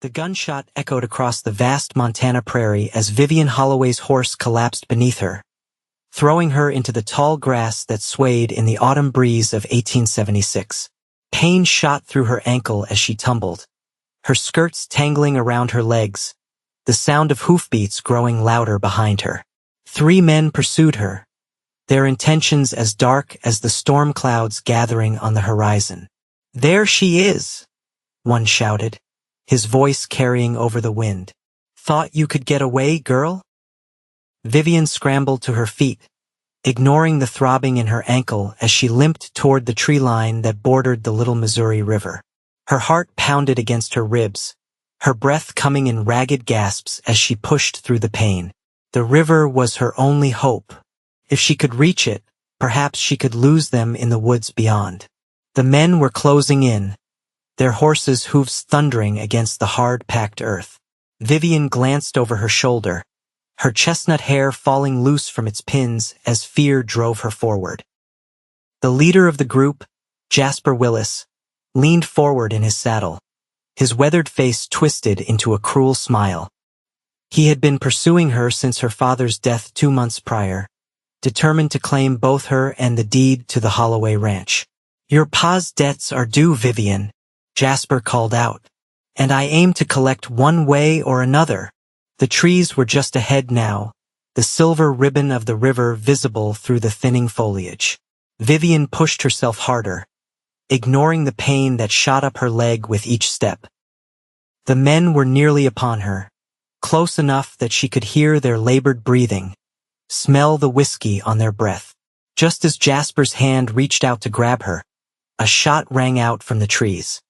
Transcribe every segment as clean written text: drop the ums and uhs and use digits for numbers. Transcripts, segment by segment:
The gunshot echoed across the vast Montana prairie as Vivian Holloway's horse collapsed beneath her, throwing her into the tall grass that swayed in the autumn breeze of 1876. Pain shot through her ankle as she tumbled, her skirts tangling around her legs, the sound of hoofbeats growing louder behind her. 3 men pursued her, their intentions as dark as the storm clouds gathering on the horizon. "There she is," one shouted, his voice carrying over the wind. "Thought you could get away, girl?" Vivian scrambled to her feet, ignoring the throbbing in her ankle as she limped toward the tree line that bordered the Little Missouri River. Her heart pounded against her ribs, her breath coming in ragged gasps as she pushed through the pain. The river was her only hope. If she could reach it, perhaps she could lose them in the woods beyond. The men were closing in, their horses' hooves thundering against the hard-packed earth. Vivian glanced over her shoulder, her chestnut hair falling loose from its pins as fear drove her forward. The leader of the group, Jasper Willis, leaned forward in his saddle, his weathered face twisted into a cruel smile. He had been pursuing her since her father's death 2 months prior, determined to claim both her and the deed to the Holloway ranch. "Your pa's debts are due, Vivian," Jasper called out, "and I aim to collect one way or another." The trees were just ahead now, the silver ribbon of the river visible through the thinning foliage. Vivian pushed herself harder, ignoring the pain that shot up her leg with each step. The men were nearly upon her, close enough that she could hear their labored breathing, smell the whiskey on their breath. Just as Jasper's hand reached out to grab her, a shot rang out from the trees.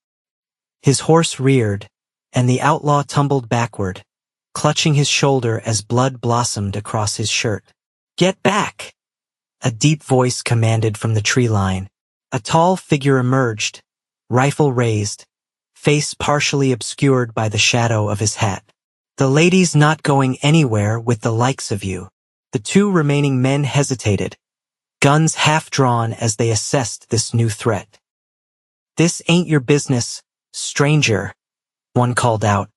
His horse reared, and the outlaw tumbled backward, clutching his shoulder as blood blossomed across his shirt. "Get back!" a deep voice commanded from the tree line. A tall figure emerged, rifle raised, face partially obscured by the shadow of his hat. "The lady's not going anywhere with the likes of you." The 2 remaining men hesitated, guns half drawn as they assessed this new threat. "This ain't your business, stranger," one called out,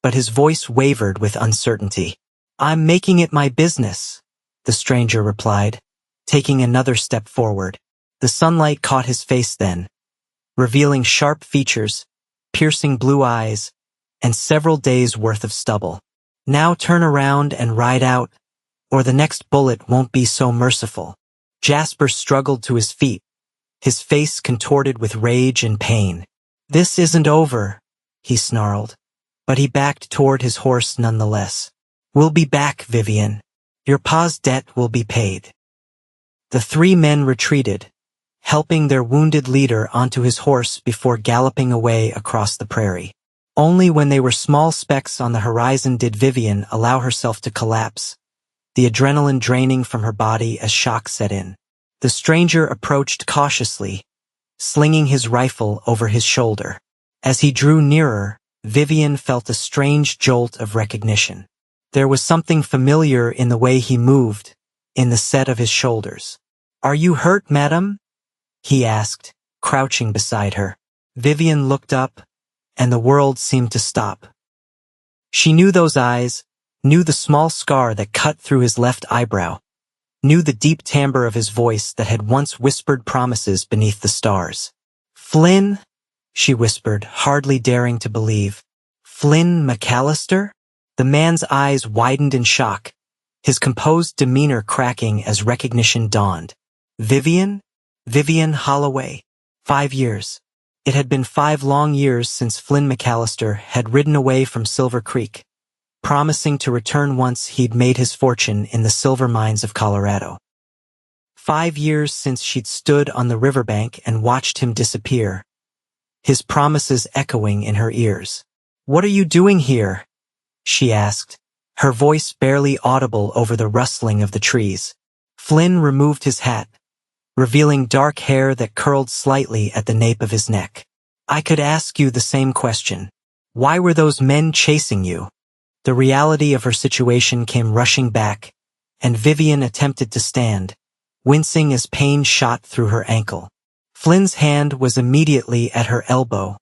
but his voice wavered with uncertainty. "I'm making it my business," the stranger replied, taking another step forward. The sunlight caught his face then, revealing sharp features, piercing blue eyes, and several days' worth of stubble. "Now turn around and ride out, or the next bullet won't be so merciful." Jasper struggled to his feet, his face contorted with rage and pain. "This isn't over," he snarled, but he backed toward his horse nonetheless. "We'll be back, Vivian. Your pa's debt will be paid." The 3 men retreated, helping their wounded leader onto his horse before galloping away across the prairie. Only when they were small specks on the horizon did Vivian allow herself to collapse, the adrenaline draining from her body as shock set in. The stranger approached cautiously, slinging his rifle over his shoulder. As he drew nearer, Vivian felt a strange jolt of recognition. There was something familiar in the way he moved, in the set of his shoulders. "Are you hurt, madam?" he asked, crouching beside her. Vivian looked up, and the world seemed to stop. She knew those eyes, knew the small scar that cut through his left eyebrow, knew the deep timbre of his voice that had once whispered promises beneath the stars. "Flynn?" she whispered, hardly daring to believe. "Flynn McAllister?" The man's eyes widened in shock, his composed demeanor cracking as recognition dawned. "Vivian? Vivian Holloway. 5 years. It had been 5 long years since Flynn McAllister had ridden away from Silver Creek, promising to return once he'd made his fortune in the silver mines of Colorado. 5 years since she'd stood on the riverbank and watched him disappear, his promises echoing in her ears. "What are you doing here?" she asked, her voice barely audible over the rustling of the trees. Flynn removed his hat, revealing dark hair that curled slightly at the nape of his neck. "I could ask you the same question. Why were those men chasing you?" The reality of her situation came rushing back, and Vivian attempted to stand, wincing as pain shot through her ankle. Flynn's hand was immediately at her elbow,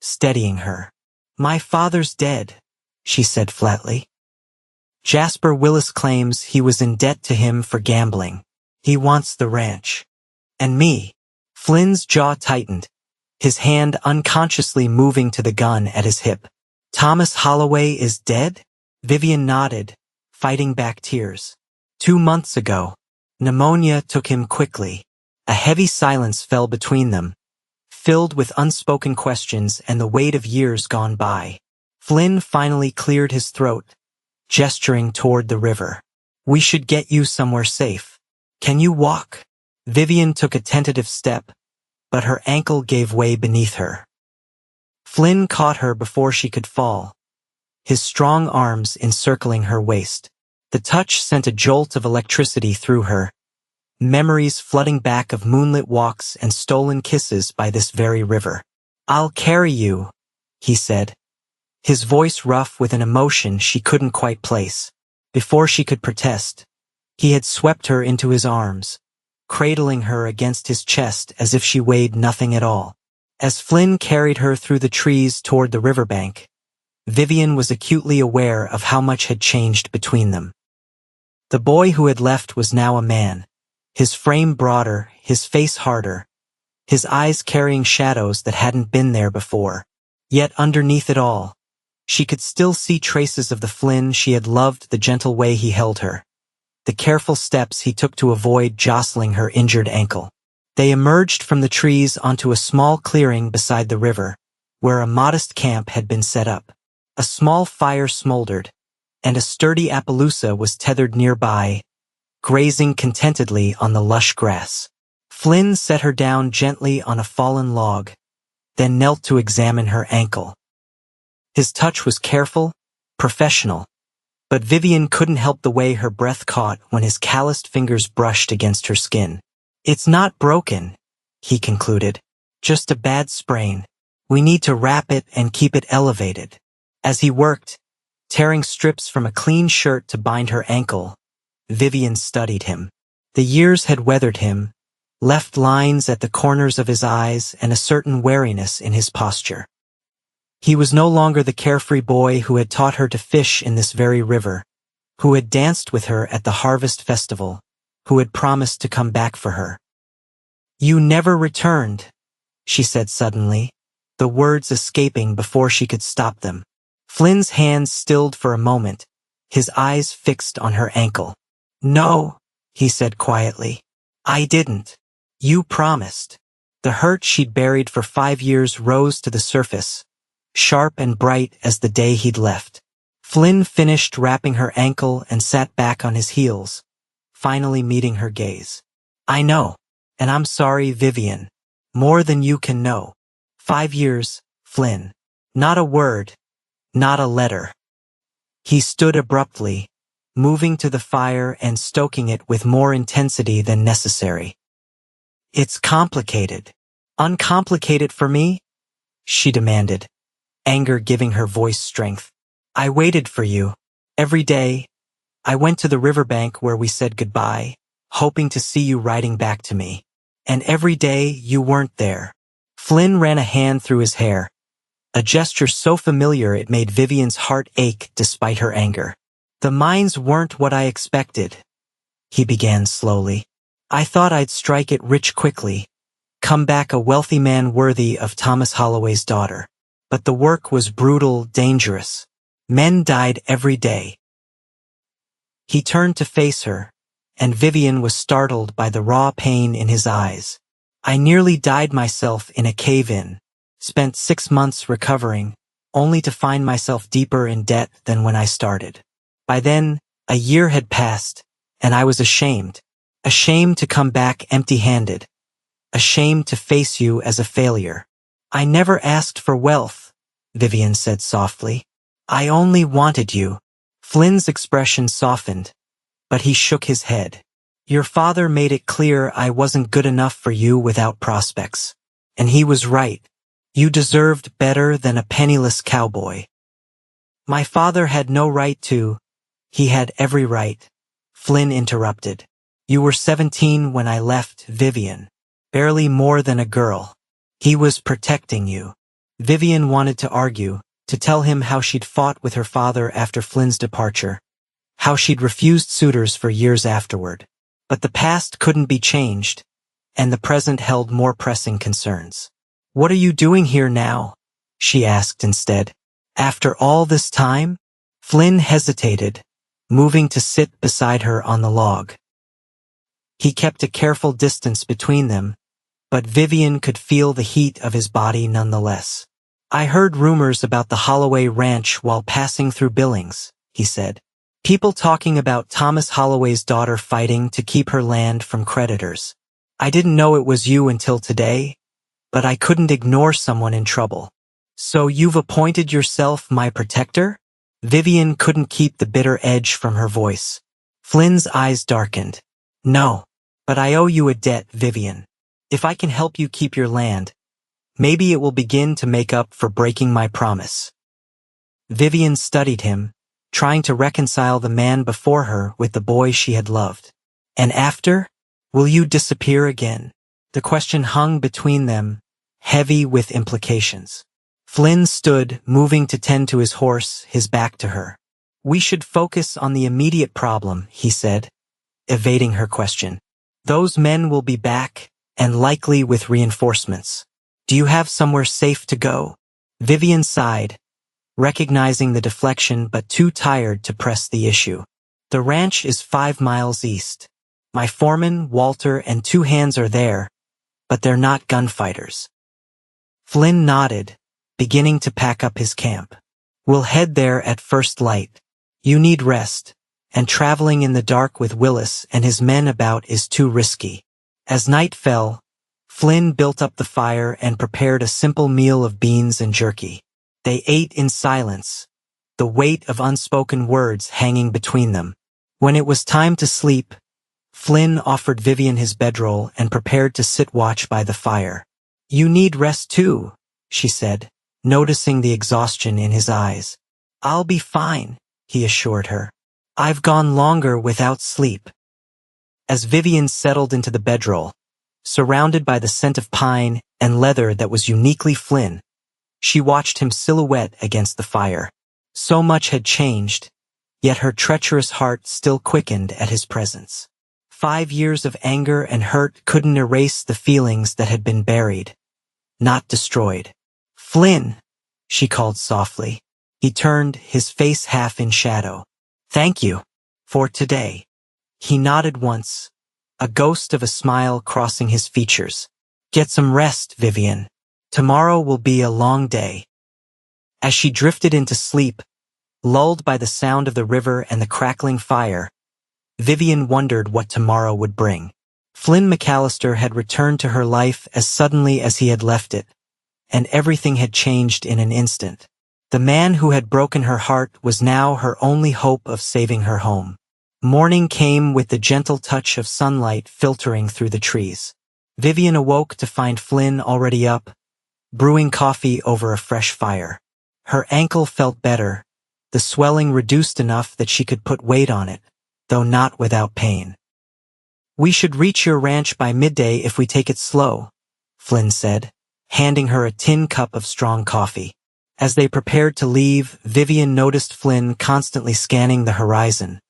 steadying her. My father's dead, she said flatly. Jasper Willis claims he was in debt to him for gambling. He wants the ranch. And me. Flynn's jaw tightened, his hand unconsciously moving to the gun at his hip. Thomas Holloway is dead? Vivian nodded, fighting back tears. 2 months ago. Pneumonia took him quickly. A heavy silence fell between them, filled with unspoken questions and the weight of years gone by. Flynn finally cleared his throat, gesturing toward the river. We should get you somewhere safe. Can you walk? Vivian took a tentative step, but her ankle gave way beneath her. Flynn caught her before she could fall, his strong arms encircling her waist. The touch sent a jolt of electricity through her, memories flooding back of moonlit walks and stolen kisses by this very river. I'll carry you, he said, his voice rough with an emotion she couldn't quite place. Before she could protest, he had swept her into his arms, cradling her against his chest as if she weighed nothing at all. As Flynn carried her through the trees toward the riverbank, Vivian was acutely aware of how much had changed between them. The boy who had left was now a man, his frame broader, his face harder, his eyes carrying shadows that hadn't been there before. Yet underneath it all, she could still see traces of the Flynn she had loved, the gentle way he held her, the careful steps he took to avoid jostling her injured ankle. They emerged from the trees onto a small clearing beside the river, where a modest camp had been set up. A small fire smoldered, and a sturdy Appaloosa was tethered nearby, grazing contentedly on the lush grass. Flynn set her down gently on a fallen log, then knelt to examine her ankle. His touch was careful, professional, but Vivian couldn't help the way her breath caught when his calloused fingers brushed against her skin. It's not broken, he concluded. Just a bad sprain. We need to wrap it and keep it elevated. As he worked, tearing strips from a clean shirt to bind her ankle, Vivian studied him. The years had weathered him, left lines at the corners of his eyes and a certain wariness in his posture. He was no longer the carefree boy who had taught her to fish in this very river, who had danced with her at the harvest festival, who had promised to come back for her. You never returned, she said suddenly, the words escaping before she could stop them. Flynn's hands stilled for a moment, his eyes fixed on her ankle. No, he said quietly. I didn't. You promised. The hurt she'd buried for 5 years rose to the surface, sharp and bright as the day he'd left. Flynn finished wrapping her ankle and sat back on his heels, finally meeting her gaze. I know, and I'm sorry, Vivian. More than you can know. 5 years, Flynn. Not a word. Not a letter. He stood abruptly, moving to the fire and stoking it with more intensity than necessary. It's complicated. Uncomplicated for me? She demanded, anger giving her voice strength. I waited for you. Every day, I went to the riverbank where we said goodbye, hoping to see you riding back to me. And every day you weren't there. Flynn ran a hand through his hair, a gesture so familiar it made Vivian's heart ache despite her anger. The mines weren't what I expected, he began slowly. I thought I'd strike it rich quickly, come back a wealthy man worthy of Thomas Holloway's daughter. But the work was brutal, dangerous. Men died every day. He turned to face her, and Vivian was startled by the raw pain in his eyes. I nearly died myself in a cave-in, spent 6 months recovering, only to find myself deeper in debt than when I started. By then, a year had passed, and I was ashamed. Ashamed to come back empty-handed. Ashamed to face you as a failure. I never asked for wealth, Vivian said softly. I only wanted you. Flynn's expression softened, but he shook his head. Your father made it clear I wasn't good enough for you without prospects. And he was right. You deserved better than a penniless cowboy. My father had no right to. He had every right. Flynn interrupted. You were 17 when I left, Vivian. Barely more than a girl. He was protecting you. Vivian wanted to argue, to tell him how she'd fought with her father after Flynn's departure, how she'd refused suitors for years afterward. But the past couldn't be changed, and the present held more pressing concerns. "What are you doing here now?" she asked instead. "After all this time?" Flynn hesitated, moving to sit beside her on the log. He kept a careful distance between them, but Vivian could feel the heat of his body nonetheless. "I heard rumors about the Holloway Ranch while passing through Billings," he said. "People talking about Thomas Holloway's daughter fighting to keep her land from creditors. I didn't know it was you until today, but I couldn't ignore someone in trouble." "So you've appointed yourself my protector?" Vivian couldn't keep the bitter edge from her voice. Flynn's eyes darkened. "No, but I owe you a debt, Vivian. If I can help you keep your land, maybe it will begin to make up for breaking my promise." Vivian studied him, trying to reconcile the man before her with the boy she had loved. "And after? Will you disappear again?" The question hung between them, heavy with implications. Flynn stood, moving to tend to his horse, his back to her. "We should focus on the immediate problem," he said, evading her question. "Those men will be back, and likely with reinforcements. Do you have somewhere safe to go?" Vivian sighed, recognizing the deflection but too tired to press the issue. "The ranch is 5 miles east. My foreman, Walter, and 2 hands are there, but they're not gunfighters." Flynn nodded, beginning to pack up his camp. "We'll head there at first light. You need rest, and traveling in the dark with Willis and his men about is too risky." As night fell, Flynn built up the fire and prepared a simple meal of beans and jerky. They ate in silence, the weight of unspoken words hanging between them. When it was time to sleep, Flynn offered Vivian his bedroll and prepared to sit watch by the fire. "You need rest too," she said, noticing the exhaustion in his eyes. "I'll be fine," he assured her. "I've gone longer without sleep." As Vivian settled into the bedroll, surrounded by the scent of pine and leather that was uniquely Flynn, she watched him silhouette against the fire. So much had changed, yet her treacherous heart still quickened at his presence. 5 years of anger and hurt couldn't erase the feelings that had been buried, not destroyed. "Flynn," she called softly. He turned, his face half in shadow. "Thank you. For today." He nodded once, a ghost of a smile crossing his features. "Get some rest, Vivian. Tomorrow will be a long day." As she drifted into sleep, lulled by the sound of the river and the crackling fire, Vivian wondered what tomorrow would bring. Flynn McAllister had returned to her life as suddenly as he had left it, and everything had changed in an instant. The man who had broken her heart was now her only hope of saving her home. Morning came with the gentle touch of sunlight filtering through the trees. Vivian awoke to find Flynn already up, brewing coffee over a fresh fire. Her ankle felt better, the swelling reduced enough that she could put weight on it, though not without pain. "We should reach your ranch by midday if we take it slow," Flynn said, handing her a tin cup of strong coffee. As they prepared to leave, Vivian noticed Flynn constantly scanning the horizon,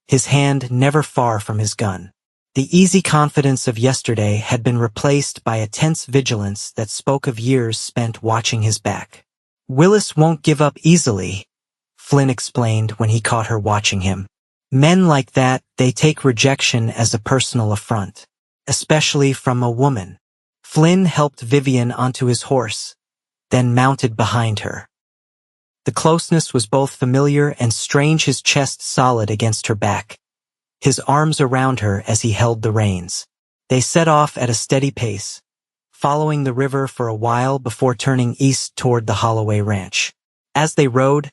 his hand never far from his gun. The easy confidence of yesterday had been replaced by a tense vigilance that spoke of years spent watching his back. "Willis won't give up easily," Flynn explained when he caught her watching him. "Men like that, they take rejection as a personal affront, especially from a woman." Flynn helped Vivian onto his horse, then mounted behind her. The closeness was both familiar and strange, his chest solid against her back, his arms around her as he held the reins. They set off at a steady pace, following the river for a while before turning east toward the Holloway Ranch. As they rode,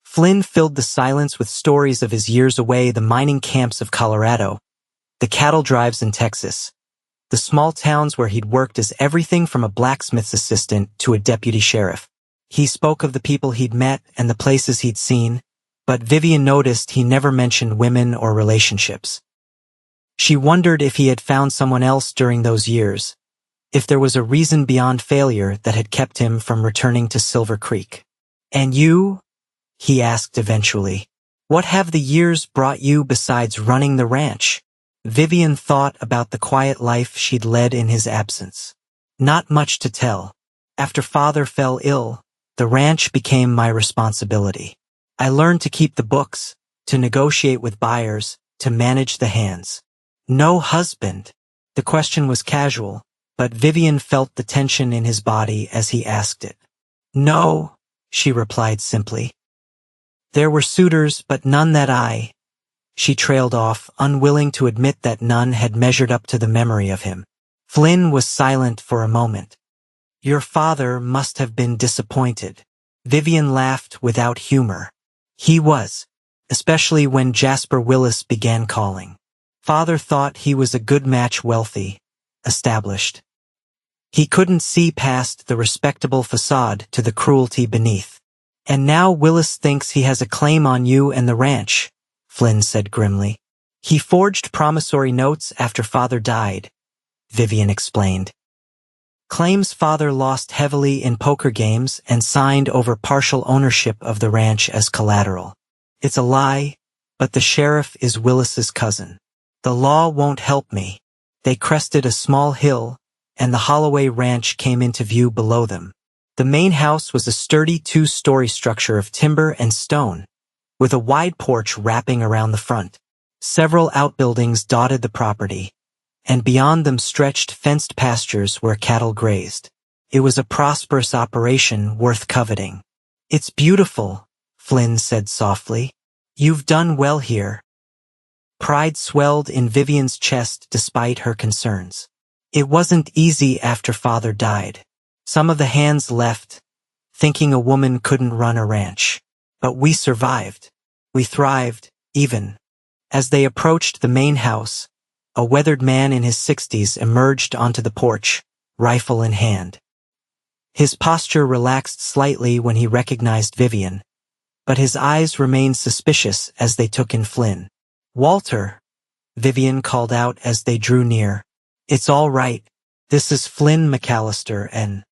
Flynn filled the silence with stories of his years away, the mining camps of Colorado, the cattle drives in Texas, the small towns where he'd worked as everything from a blacksmith's assistant to a deputy sheriff. He spoke of the people he'd met and the places he'd seen, but Vivian noticed he never mentioned women or relationships. She wondered if he had found someone else during those years, if there was a reason beyond failure that had kept him from returning to Silver Creek. And you? He asked eventually. What have the years brought you besides running the ranch? Vivian thought about the quiet life she'd led in his absence. Not much to tell. After father fell ill, the ranch became my responsibility. I learned to keep the books, to negotiate with buyers, to manage the hands. No husband. The question was casual, but Vivian felt the tension in his body as he asked it. No, she replied simply. There were suitors, but none that I. She trailed off, unwilling to admit that none had measured up to the memory of him. Flynn was silent for a moment. Your father must have been disappointed. Vivian laughed without humor. He was, especially when Jasper Willis began calling. Father thought he was a good match, wealthy, established. He couldn't see past the respectable facade to the cruelty beneath. And now Willis thinks he has a claim on you and the ranch, Flynn said grimly. He forged promissory notes after father died, Vivian explained. Claims father lost heavily in poker games and signed over partial ownership of the ranch as collateral. It's a lie, but the sheriff is Willis's cousin. The law won't help me. They crested a small hill, and the Holloway Ranch came into view below them. The main house was a sturdy two-story structure of timber and stone, with a wide porch wrapping around the front. Several outbuildings dotted the property, and beyond them stretched fenced pastures where cattle grazed. It was a prosperous operation worth coveting. It's beautiful, Flynn said softly. You've done well here. Pride swelled in Vivian's chest despite her concerns. It wasn't easy after father died. Some of the hands left, thinking a woman couldn't run a ranch. But we survived. We thrived, even. As they approached the main house, a weathered man in his 60s emerged onto the porch, rifle in hand. His posture relaxed slightly when he recognized Vivian, but his eyes remained suspicious as they took in Flynn. Walter, Vivian called out as they drew near. It's all right. This is Flynn McAllister, an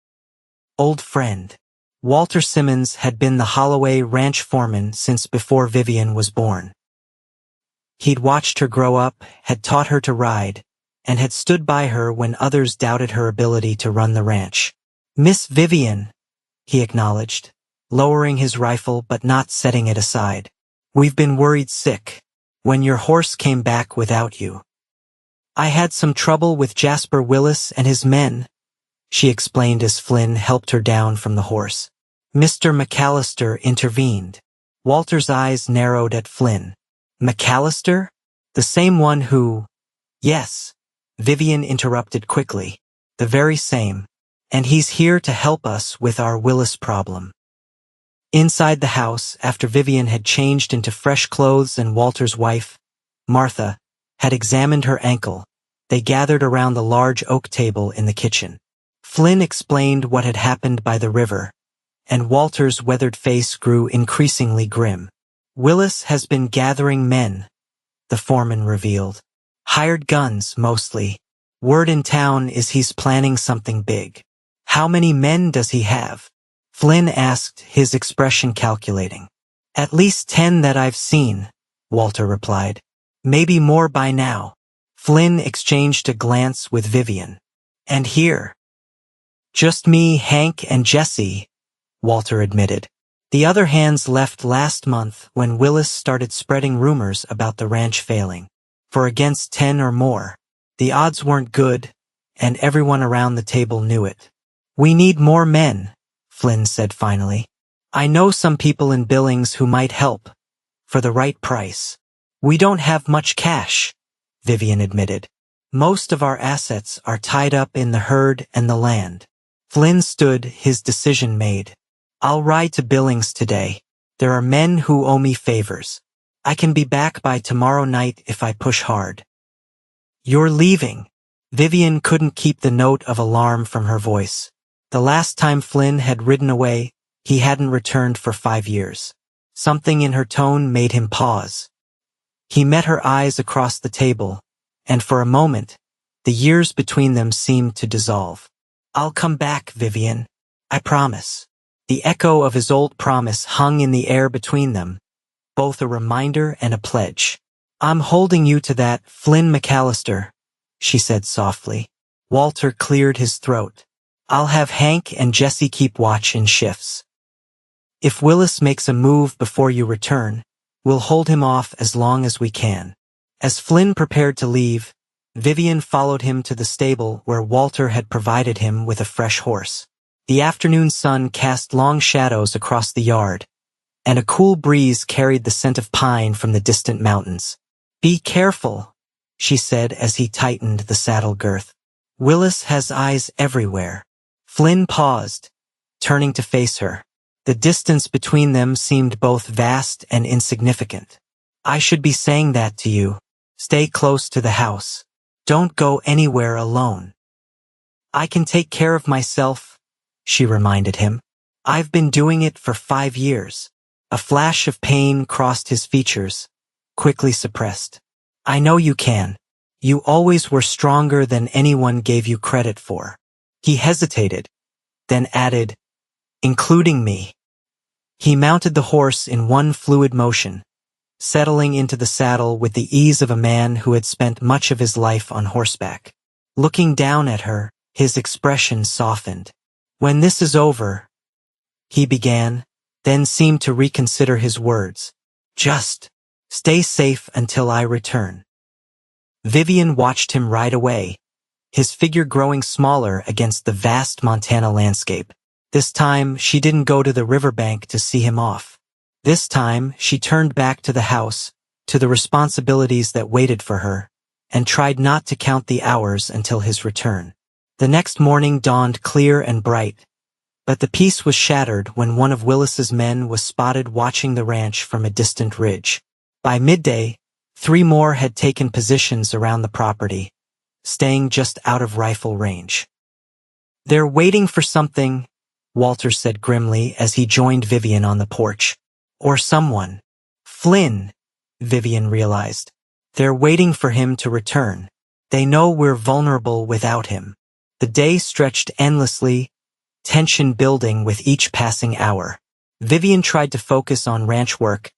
old friend. Walter Simmons had been the Holloway Ranch foreman since before Vivian was born. He'd watched her grow up, had taught her to ride, and had stood by her when others doubted her ability to run the ranch. Miss Vivian, he acknowledged, lowering his rifle but not setting it aside. We've been worried sick. When your horse came back without you. I had some trouble with Jasper Willis and his men, she explained as Flynn helped her down from the horse. Mr. McAllister intervened. Walter's eyes narrowed at Flynn. McAllister? The same one who… Yes, Vivian interrupted quickly. The very same. And he's here to help us with our Willis problem. Inside the house, after Vivian had changed into fresh clothes and Walter's wife, Martha, had examined her ankle, they gathered around the large oak table in the kitchen. Flynn explained what had happened by the river, and Walter's weathered face grew increasingly grim. Willis has been gathering men, the foreman revealed. Hired guns, mostly. Word in town is he's planning something big. How many men does he have? Flynn asked, his expression calculating. At least 10 that I've seen, Walter replied. Maybe more by now. Flynn exchanged a glance with Vivian. And here? Just me, Hank, and Jesse, Walter admitted. The other hands left last month when Willis started spreading rumors about the ranch failing. For against 10 or more. The odds weren't good, and everyone around the table knew it. We need more men, Flynn said finally. I know some people in Billings who might help, for the right price. We don't have much cash, Vivian admitted. Most of our assets are tied up in the herd and the land. Flynn stood, his decision made. I'll ride to Billings today. There are men who owe me favors. I can be back by tomorrow night if I push hard. You're leaving. Vivian couldn't keep the note of alarm from her voice. The last time Flynn had ridden away, he hadn't returned for 5 years. Something in her tone made him pause. He met her eyes across the table, and for a moment, the years between them seemed to dissolve. I'll come back, Vivian. I promise. The echo of his old promise hung in the air between them, both a reminder and a pledge. "I'm holding you to that, Flynn McAllister," she said softly. Walter cleared his throat. "I'll have Hank and Jesse keep watch in shifts. If Willis makes a move before you return, we'll hold him off as long as we can." As Flynn prepared to leave, Vivian followed him to the stable where Walter had provided him with a fresh horse. The afternoon sun cast long shadows across the yard, and a cool breeze carried the scent of pine from the distant mountains. "Be careful," she said as he tightened the saddle girth. "Willis has eyes everywhere." Flynn paused, turning to face her. The distance between them seemed both vast and insignificant. "I should be saying that to you. Stay close to the house. Don't go anywhere alone." "I can take care of myself," she reminded him. "I've been doing it for 5 years. A flash of pain crossed his features, quickly suppressed. "I know you can. You always were stronger than anyone gave you credit for." He hesitated, then added, "including me." He mounted the horse in one fluid motion, settling into the saddle with the ease of a man who had spent much of his life on horseback. Looking down at her, his expression softened. "When this is over," he began, then seemed to reconsider his words. "Just stay safe until I return." Vivian watched him ride away, his figure growing smaller against the vast Montana landscape. This time, she didn't go to the riverbank to see him off. This time, she turned back to the house, to the responsibilities that waited for her, and tried not to count the hours until his return. The next morning dawned clear and bright, but the peace was shattered when one of Willis's men was spotted watching the ranch from a distant ridge. By midday, 3 more had taken positions around the property, staying just out of rifle range. "They're waiting for something," Walter said grimly as he joined Vivian on the porch. "Or someone." "Flynn," Vivian realized. "They're waiting for him to return. They know we're vulnerable without him." The day stretched endlessly, tension building with each passing hour. Vivian tried to focus on ranch work,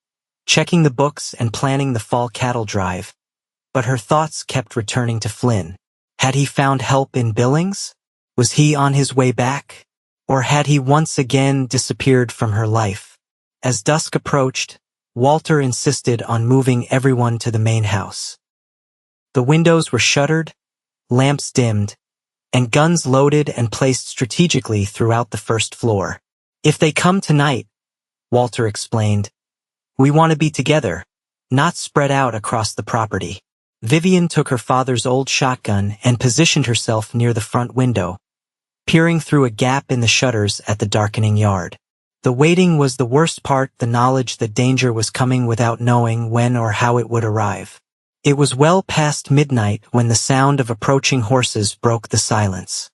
checking the books and planning the fall cattle drive, but her thoughts kept returning to Flynn. Had he found help in Billings? Was he on his way back? Or had he once again disappeared from her life? As dusk approached, Walter insisted on moving everyone to the main house. The windows were shuttered, lamps dimmed, and guns loaded and placed strategically throughout the first floor. "If they come tonight," Walter explained, "we want to be together, not spread out across the property." Vivian took her father's old shotgun and positioned herself near the front window, peering through a gap in the shutters at the darkening yard. The waiting was the worst part, the knowledge that danger was coming without knowing when or how it would arrive. It was well past midnight when the sound of approaching horses broke the silence.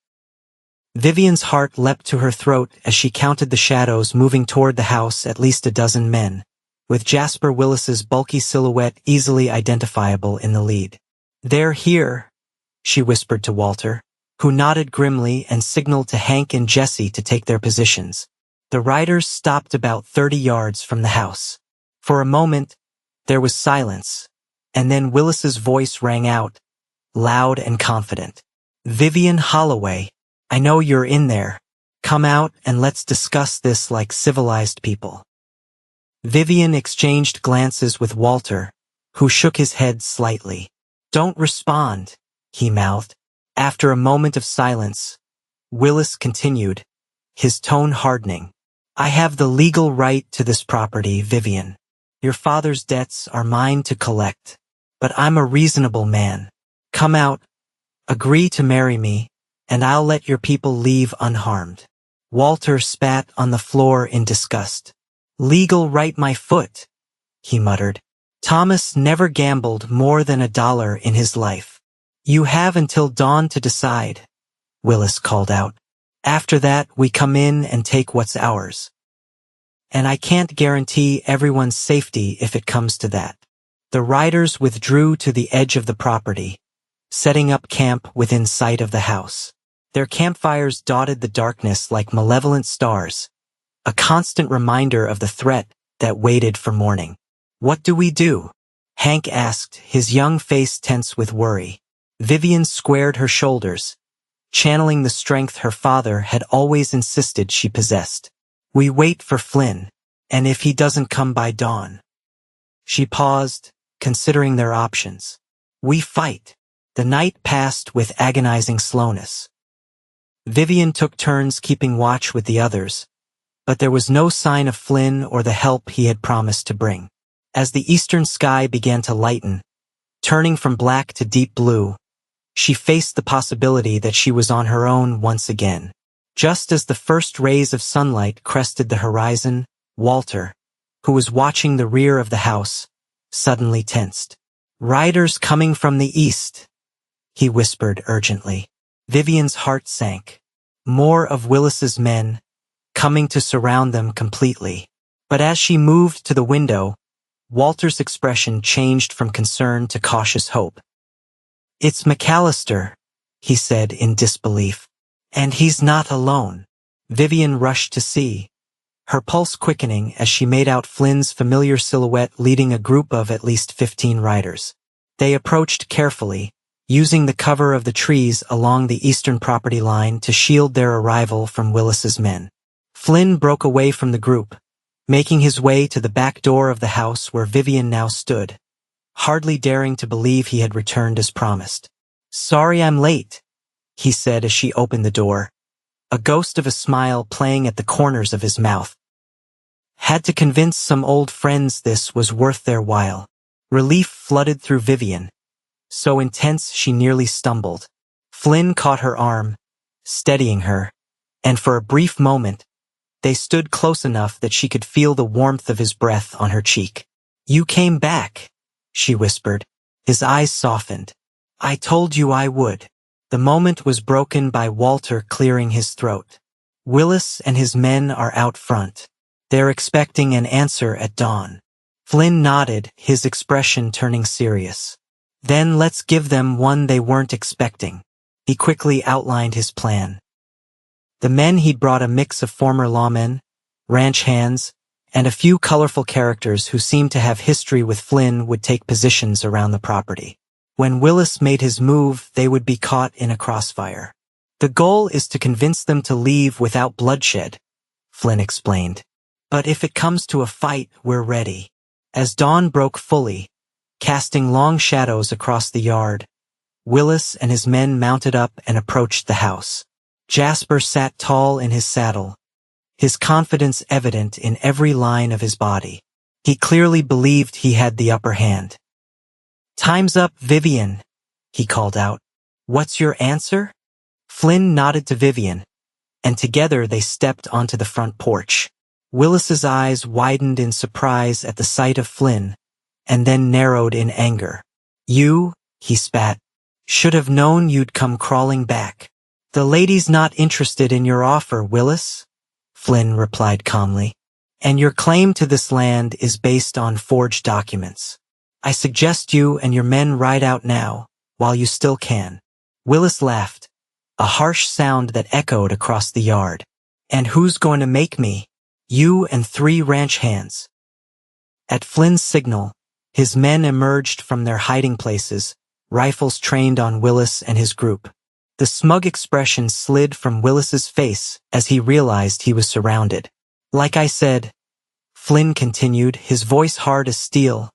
Vivian's heart leapt to her throat as she counted the shadows moving toward the house, at least a dozen men, with Jasper Willis's bulky silhouette easily identifiable in the lead. "They're here," she whispered to Walter, who nodded grimly and signaled to Hank and Jesse to take their positions. The riders stopped about 30 yards from the house. For a moment, there was silence, and then Willis's voice rang out, loud and confident. "Vivian Holloway, I know you're in there. Come out and let's discuss this like civilized people." Vivian exchanged glances with Walter, who shook his head slightly. "Don't respond," he mouthed. After a moment of silence, Willis continued, his tone hardening. "I have the legal right to this property, Vivian. Your father's debts are mine to collect. But I'm a reasonable man. Come out, agree to marry me, and I'll let your people leave unharmed." Walter spat on the floor in disgust. "Legal right my foot," he muttered. "Thomas never gambled more than $1 in his life." "You have until dawn to decide," Willis called out. "After that, we come in and take what's ours. And I can't guarantee everyone's safety if it comes to that." The riders withdrew to the edge of the property, setting up camp within sight of the house. Their campfires dotted the darkness like malevolent stars, a constant reminder of the threat that waited for morning. "What do we do?" Hank asked, his young face tense with worry. Vivian squared her shoulders, channeling the strength her father had always insisted she possessed. "We wait for Flynn, and if he doesn't come by dawn." She paused, considering their options. "We fight." The night passed with agonizing slowness. Vivian took turns keeping watch with the others, but there was no sign of Flynn or the help he had promised to bring. As the eastern sky began to lighten, turning from black to deep blue, she faced the possibility that she was on her own once again. Just as the first rays of sunlight crested the horizon, Walter, who was watching the rear of the house, suddenly tensed. "Riders coming from the east," he whispered urgently. Vivian's heart sank. More of Willis's men, coming to surround them completely. But as she moved to the window, Walter's expression changed from concern to cautious hope. "It's McAllister," he said in disbelief. "And he's not alone." Vivian rushed to see, her pulse quickening as she made out Flynn's familiar silhouette leading a group of at least 15 riders. They approached carefully, using the cover of the trees along the eastern property line to shield their arrival from Willis's men. Flynn broke away from the group, making his way to the back door of the house where Vivian now stood, hardly daring to believe he had returned as promised. "Sorry I'm late," he said as she opened the door, a ghost of a smile playing at the corners of his mouth. Had to convince some old friends this was worth their while. Relief flooded through Vivian, so intense she nearly stumbled. Flynn caught her arm, steadying her, and for a brief moment, they stood close enough that she could feel the warmth of his breath on her cheek. "You came back," she whispered. His eyes softened. "I told you I would." The moment was broken by Walter clearing his throat. "Willis and his men are out front. They're expecting an answer at dawn." Flynn nodded, his expression turning serious. "Then let's give them one they weren't expecting." He quickly outlined his plan. The men he'd brought a mix of former lawmen, ranch hands, and a few colorful characters who seemed to have history with Flynn would take positions around the property. When Willis made his move, they would be caught in a crossfire. "The goal is to convince them to leave without bloodshed," Flynn explained. "But if it comes to a fight, we're ready." As dawn broke fully, casting long shadows across the yard, Willis and his men mounted up and approached the house. Jasper sat tall in his saddle, his confidence evident in every line of his body. He clearly believed he had the upper hand. "Time's up, Vivian," he called out. "What's your answer?" Flynn nodded to Vivian, and together they stepped onto the front porch. Willis's eyes widened in surprise at the sight of Flynn, and then narrowed in anger. "You," he spat, "should have known you'd come crawling back." "The lady's not interested in your offer, Willis," Flynn replied calmly. "And your claim to this land is based on forged documents. I suggest you and your men ride out now, while you still can." Willis laughed, a harsh sound that echoed across the yard. "And who's going to make me?" "You and 3 ranch hands." At Flynn's signal, his men emerged from their hiding places, rifles trained on Willis and his group. The smug expression slid from Willis's face as he realized he was surrounded. "Like I said," Flynn continued, his voice hard as steel,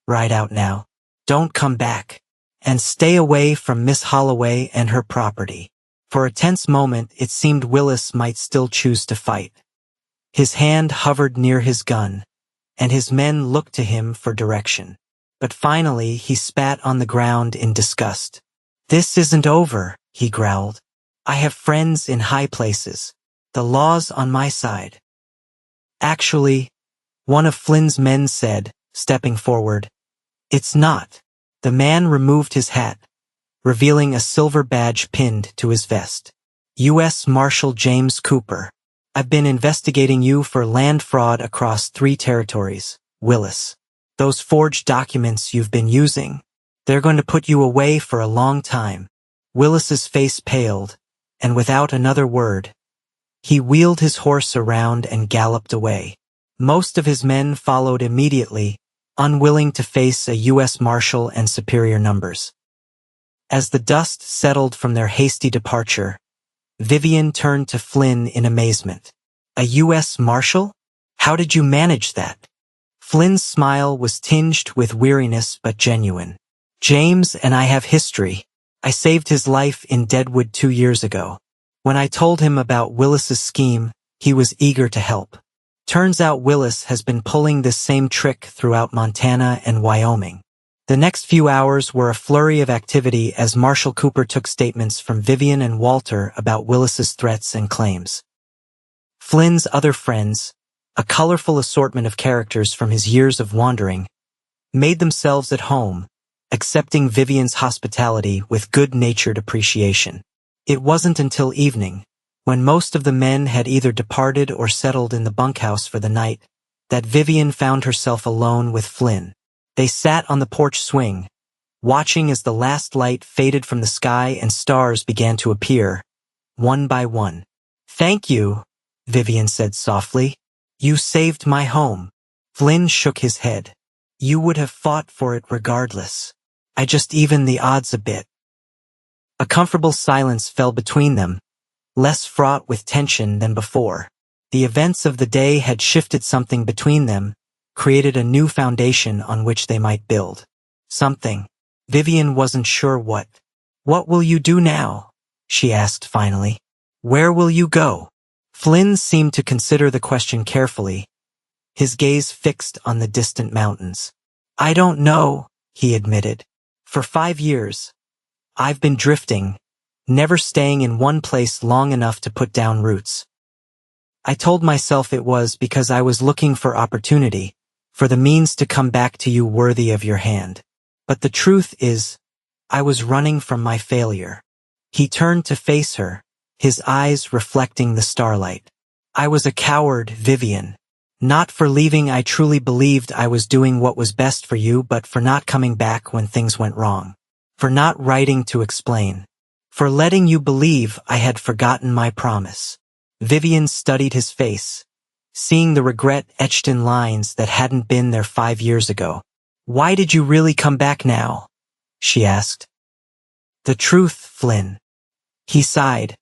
"ride out now. Don't come back. And stay away from Miss Holloway and her property." For a tense moment, it seemed Willis might still choose to fight. His hand hovered near his gun, and his men looked to him for direction. But finally, he spat on the ground in disgust. "This isn't over," he growled. "I have friends in high places. The law's on my side." "Actually," one of Flynn's men said, stepping forward, "it's not." The man removed his hat, revealing a silver badge pinned to his vest. "U.S. Marshal James Cooper. I've been investigating you for land fraud across 3 territories, Willis. Those forged documents you've been using, they're going to put you away for a long time." Willis's face paled, and without another word, He wheeled his horse around and galloped away. Most of his men followed immediately, unwilling to face a U.S. Marshal and superior numbers. As the dust settled from their hasty departure, Vivian turned to Flynn in amazement. A U.S. Marshal? How did you manage that? Flynn's smile was tinged with weariness but genuine. James and I have history. I saved his life in Deadwood 2 years ago. When I told him about Willis's scheme, he was eager to help. Turns out Willis has been pulling this same trick throughout Montana and Wyoming. The next few hours were a flurry of activity as Marshal Cooper took statements from Vivian and Walter about Willis's threats and claims. Flynn's other friends, a colorful assortment of characters from his years of wandering, made themselves at home, accepting Vivian's hospitality with good-natured appreciation. It wasn't until evening, when most of the men had either departed or settled in the bunkhouse for the night, that Vivian found herself alone with Flynn. They sat on the porch swing, watching as the last light faded from the sky and stars began to appear, one by one. "Thank you," Vivian said softly. "You saved my home." Flynn shook his head. "You would have fought for it regardless. I just evened the odds a bit." A comfortable silence fell between them, less fraught with tension than before. The events of the day had shifted something between them, created a new foundation on which they might build. Something. Vivian wasn't sure what. "What will you do now?" she asked finally. "Where will you go?" Flynn seemed to consider the question carefully, his gaze fixed on the distant mountains. "I don't know," he admitted. "For 5 years, I've been drifting, never staying in one place long enough to put down roots. I told myself it was because I was looking for opportunity, for the means to come back to you worthy of your hand. But the truth is, I was running from my failure." He turned to face her, his eyes reflecting the starlight. "I was a coward, Vivian. Not for leaving. I truly believed I was doing what was best for you, but for not coming back when things went wrong. For not writing to explain. For letting you believe I had forgotten my promise." Vivian studied his face, seeing the regret etched in lines that hadn't been there 5 years ago. "Why did you really come back now?" she asked. "The truth, Flynn." He sighed,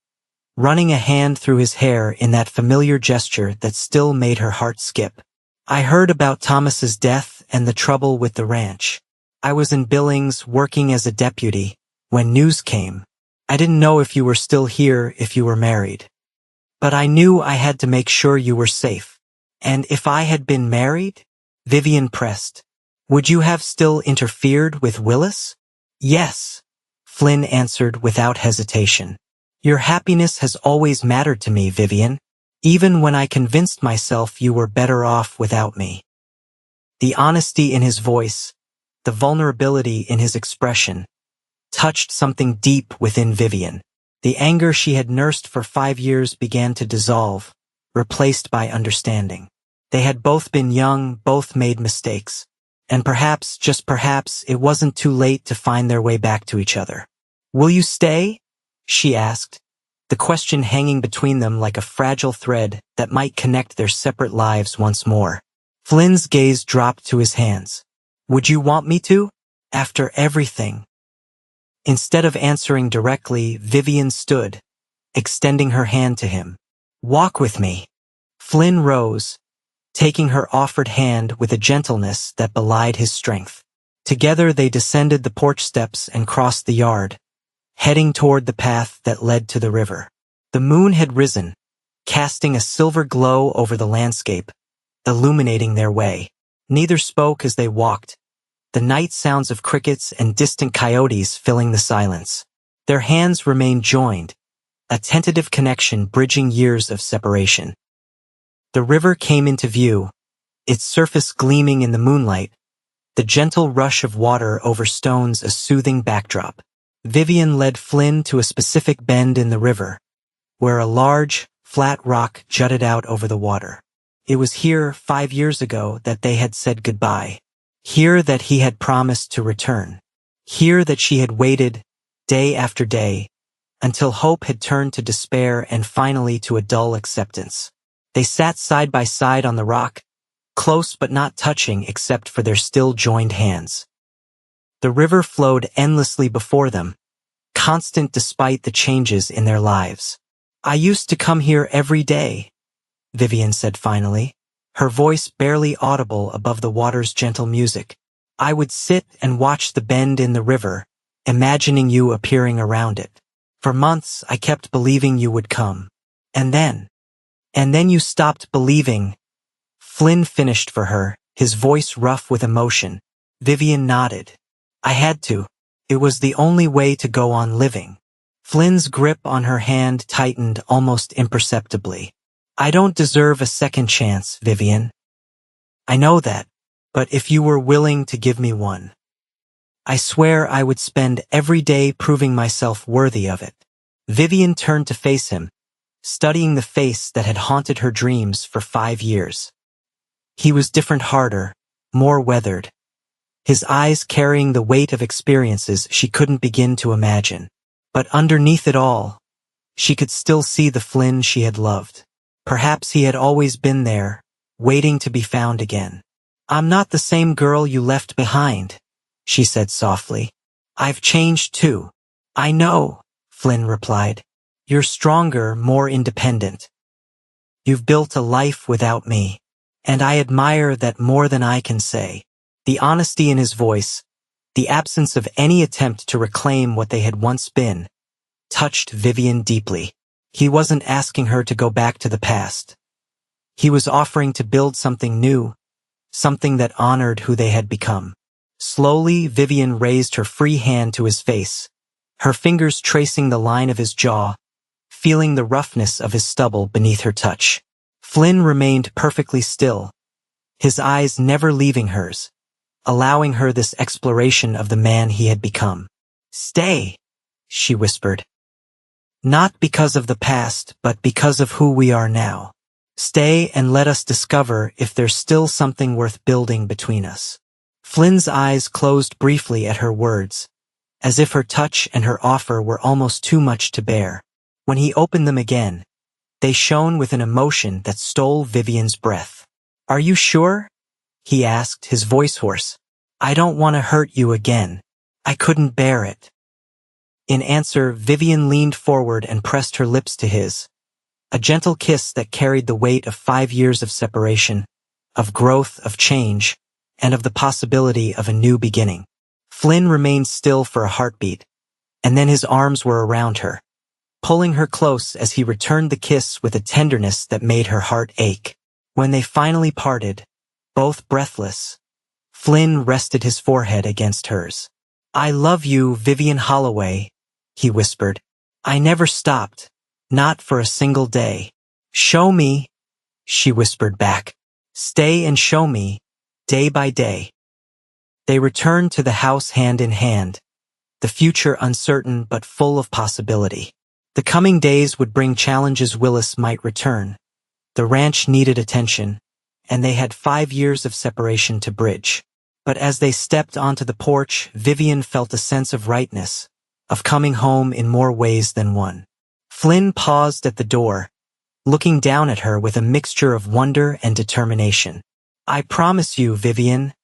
running a hand through his hair in that familiar gesture that still made her heart skip. "I heard about Thomas's death and the trouble with the ranch. I was in Billings working as a deputy when news came. I didn't know if you were still here, if you were married. But I knew I had to make sure you were safe. And if I had been married?" Vivian pressed. "Would you have still interfered with Willis?" "Yes," Flynn answered without hesitation. "Your happiness has always mattered to me, Vivian, even when I convinced myself you were better off without me." The honesty in his voice, the vulnerability in his expression, touched something deep within Vivian. The anger she had nursed for 5 years began to dissolve, replaced by understanding. They had both been young, both made mistakes. And perhaps, just perhaps, it wasn't too late to find their way back to each other. "Will you stay?" she asked, the question hanging between them like a fragile thread that might connect their separate lives once more. Flynn's gaze dropped to his hands. "Would you want me to? After everything?" Instead of answering directly, Vivian stood, extending her hand to him. "Walk with me." Flynn rose, taking her offered hand with a gentleness that belied his strength. Together they descended the porch steps and crossed the yard, heading toward the path that led to the river. The moon had risen, casting a silver glow over the landscape, illuminating their way. Neither spoke as they walked, the night sounds of crickets and distant coyotes filling the silence. Their hands remained joined, a tentative connection bridging years of separation. The river came into view, its surface gleaming in the moonlight, the gentle rush of water over stones a soothing backdrop. Vivian led Flynn to a specific bend in the river, where a large, flat rock jutted out over the water. It was here 5 years ago that they had said goodbye. Here that he had promised to return. Here that she had waited, day after day, until hope had turned to despair and finally to a dull acceptance. They sat side by side on the rock, close but not touching except for their still joined hands. The river flowed endlessly before them, constant despite the changes in their lives. "I used to come here every day," Vivian said finally, her voice barely audible above the water's gentle music. "I would sit and watch the bend in the river, imagining you appearing around it. For months I kept believing you would come. And then you stopped believing." Flynn finished for her, his voice rough with emotion. Vivian nodded. "I had to. It was the only way to go on living." Flynn's grip on her hand tightened almost imperceptibly. "I don't deserve a second chance, Vivian. I know that, but if you were willing to give me one, I swear I would spend every day proving myself worthy of it." Vivian turned to face him, studying the face that had haunted her dreams for 5 years. He was different, harder, more weathered, his eyes carrying the weight of experiences she couldn't begin to imagine. But underneath it all, she could still see the Flynn she had loved. Perhaps he had always been there, waiting to be found again. "I'm not the same girl you left behind," she said softly. "I've changed too." "I know," Flynn replied. "You're stronger, more independent. You've built a life without me, and I admire that more than I can say." The honesty in his voice, the absence of any attempt to reclaim what they had once been, touched Vivian deeply. He wasn't asking her to go back to the past. He was offering to build something new, something that honored who they had become. Slowly, Vivian raised her free hand to his face, her fingers tracing the line of his jaw, feeling the roughness of his stubble beneath her touch. Flynn remained perfectly still, his eyes never leaving hers, allowing her this exploration of the man he had become. "Stay," she whispered. "Not because of the past, but because of who we are now. Stay and let us discover if there's still something worth building between us." Flynn's eyes closed briefly at her words, as if her touch and her offer were almost too much to bear. When he opened them again, they shone with an emotion that stole Vivian's breath. "Are you sure?" he asked, his voice hoarse. "I don't want to hurt you again. I couldn't bear it." In answer, Vivian leaned forward and pressed her lips to his, a gentle kiss that carried the weight of 5 years of separation, of growth, of change, and of the possibility of a new beginning. Flynn remained still for a heartbeat, and then his arms were around her, pulling her close as he returned the kiss with a tenderness that made her heart ache. When they finally parted, both breathless, Flynn rested his forehead against hers. "I love you, Vivian Holloway," he whispered. "I never stopped, not for a single day." "Show me," she whispered back. "Stay and show me, day by day." They returned to the house hand in hand, the future uncertain but full of possibility. The coming days would bring challenges. Willis might return. The ranch needed attention, and they had 5 years of separation to bridge. But as they stepped onto the porch, Vivian felt a sense of rightness, of coming home in more ways than one. Flynn paused at the door, looking down at her with a mixture of wonder and determination. "I promise you, Vivian,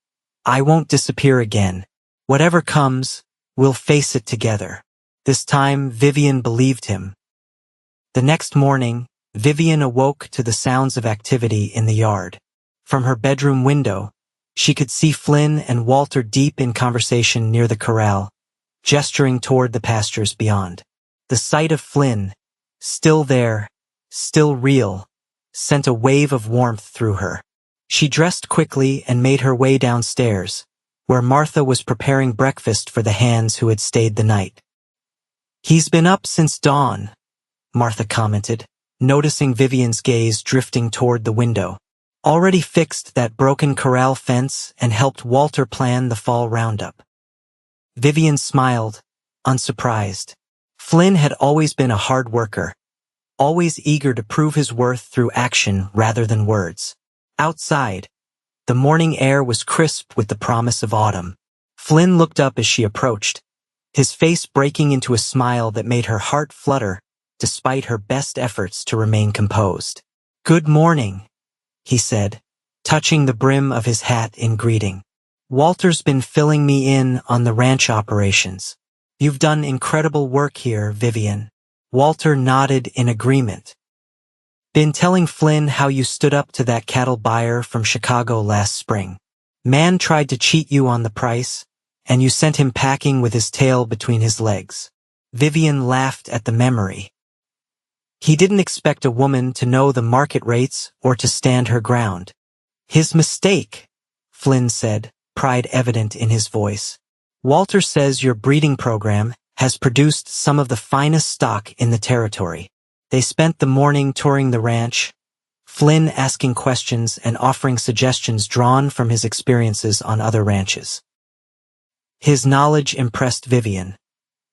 I won't disappear again. Whatever comes, we'll face it together." This time, Vivian believed him. The next morning, Vivian awoke to the sounds of activity in the yard. From her bedroom window, she could see Flynn and Walter deep in conversation near the corral, gesturing toward the pastures beyond. The sight of Flynn, still there, still real, sent a wave of warmth through her. She dressed quickly and made her way downstairs, where Martha was preparing breakfast for the hands who had stayed the night. "He's been up since dawn," Martha commented, noticing Vivian's gaze drifting toward the window. "Already fixed that broken corral fence and helped Walter plan the fall roundup." Vivian smiled, unsurprised. Flynn had always been a hard worker, always eager to prove his worth through action rather than words. Outside, the morning air was crisp with the promise of autumn. Flynn looked up as she approached, his face breaking into a smile that made her heart flutter, despite her best efforts to remain composed. "Good morning," he said, touching the brim of his hat in greeting. "Walter's been filling me in on the ranch operations. You've done incredible work here, Vivian." Walter nodded in agreement. "Been telling Flynn how you stood up to that cattle buyer from Chicago last spring. Man tried to cheat you on the price, and you sent him packing with his tail between his legs." Vivian laughed at the memory. He didn't expect a woman to know the market rates or to stand her ground. "His mistake," Flynn said, pride evident in his voice. "Walter says your breeding program has produced some of the finest stock in the territory." They spent the morning touring the ranch, Flynn asking questions and offering suggestions drawn from his experiences on other ranches. His knowledge impressed Vivian.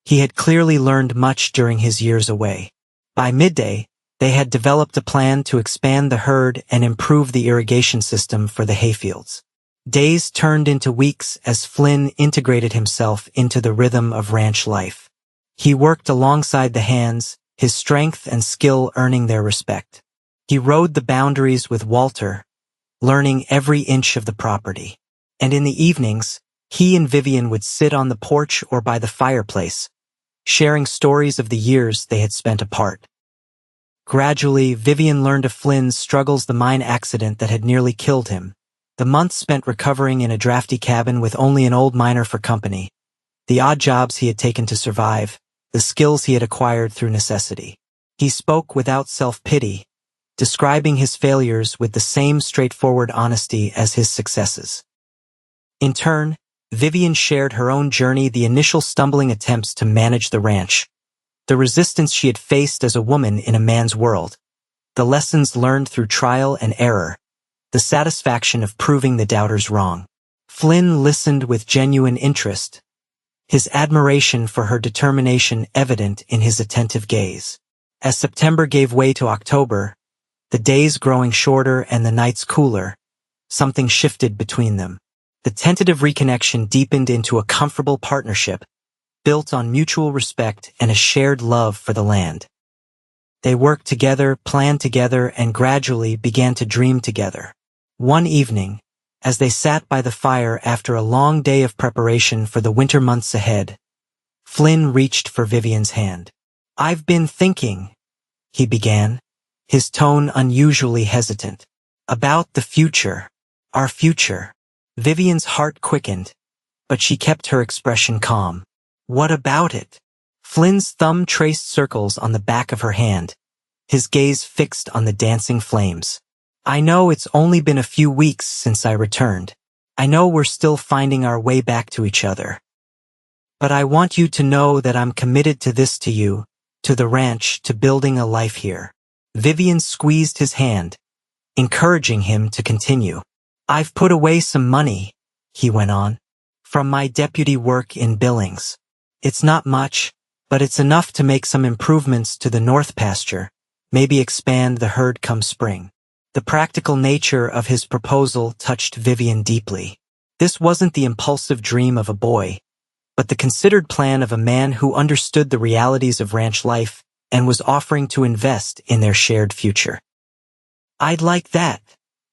He had clearly learned much during his years away. By midday, they had developed a plan to expand the herd and improve the irrigation system for the hayfields. Days turned into weeks as Flynn integrated himself into the rhythm of ranch life. He worked alongside the hands, his strength and skill earning their respect. He rode the boundaries with Walter, learning every inch of the property. And in the evenings, he and Vivian would sit on the porch or by the fireplace, sharing stories of the years they had spent apart. Gradually, Vivian learned of Flynn's struggles, the mine accident that had nearly killed him, the months spent recovering in a drafty cabin with only an old miner for company, the odd jobs he had taken to survive, the skills he had acquired through necessity. He spoke without self-pity, describing his failures with the same straightforward honesty as his successes. In turn, Vivian shared her own journey, the initial stumbling attempts to manage the ranch, the resistance she had faced as a woman in a man's world, the lessons learned through trial and error, the satisfaction of proving the doubters wrong. Flynn listened with genuine interest, his admiration for her determination evident in his attentive gaze. As September gave way to October, the days growing shorter and the nights cooler, something shifted between them. The tentative reconnection deepened into a comfortable partnership, built on mutual respect and a shared love for the land. They worked together, planned together, and gradually began to dream together. One evening, as they sat by the fire after a long day of preparation for the winter months ahead, Flynn reached for Vivian's hand. "I've been thinking," he began, his tone unusually hesitant, "about the future, our future." Vivian's heart quickened, but she kept her expression calm. "What about it?" Flynn's thumb traced circles on the back of her hand, his gaze fixed on the dancing flames. "I know it's only been a few weeks since I returned. I know we're still finding our way back to each other. But I want you to know that I'm committed to this, to you, to the ranch, to building a life here." Vivian squeezed his hand, encouraging him to continue. "I've put away some money," he went on, "from my deputy work in Billings. It's not much, but it's enough to make some improvements to the north pasture, maybe expand the herd come spring." The practical nature of his proposal touched Vivian deeply. This wasn't the impulsive dream of a boy, but the considered plan of a man who understood the realities of ranch life and was offering to invest in their shared future. "I'd like that,"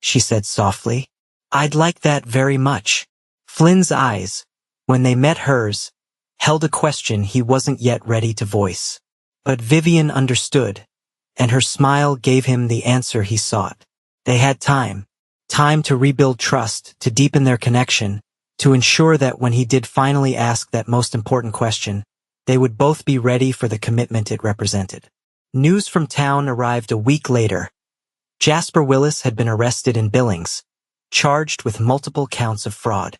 she said softly. "I'd like that very much." Flynn's eyes, when they met hers, held a question he wasn't yet ready to voice. But Vivian understood, and her smile gave him the answer he sought. They had time to rebuild trust, to deepen their connection, to ensure that when he did finally ask that most important question, they would both be ready for the commitment it represented. News from town arrived a week later. Jasper Willis had been arrested in Billings, charged with multiple counts of fraud.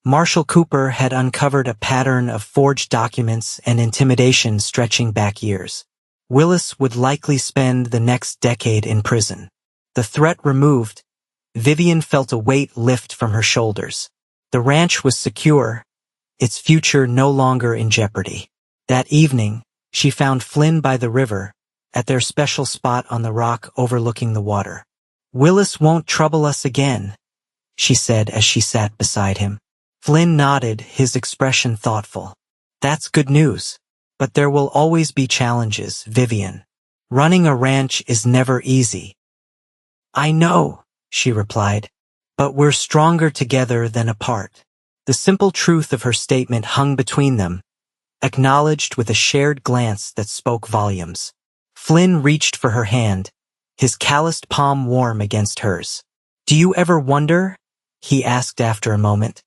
Marshall Cooper had uncovered a pattern of forged documents and intimidation stretching back years. Willis would likely spend the next decade in prison. The threat removed, Vivian felt a weight lift from her shoulders. The ranch was secure, its future no longer in jeopardy. That evening, she found Flynn by the river, at their special spot on the rock overlooking the water. "Willis won't trouble us again," she said as she sat beside him. Flynn nodded, his expression thoughtful. That's good news. But there will always be challenges, Vivian. Running a ranch is never easy. I know, she replied, but we're stronger together than apart. The simple truth of her statement hung between them, acknowledged with a shared glance that spoke volumes. Flynn reached for her hand, his calloused palm warm against hers. Do you ever wonder, he asked after a moment,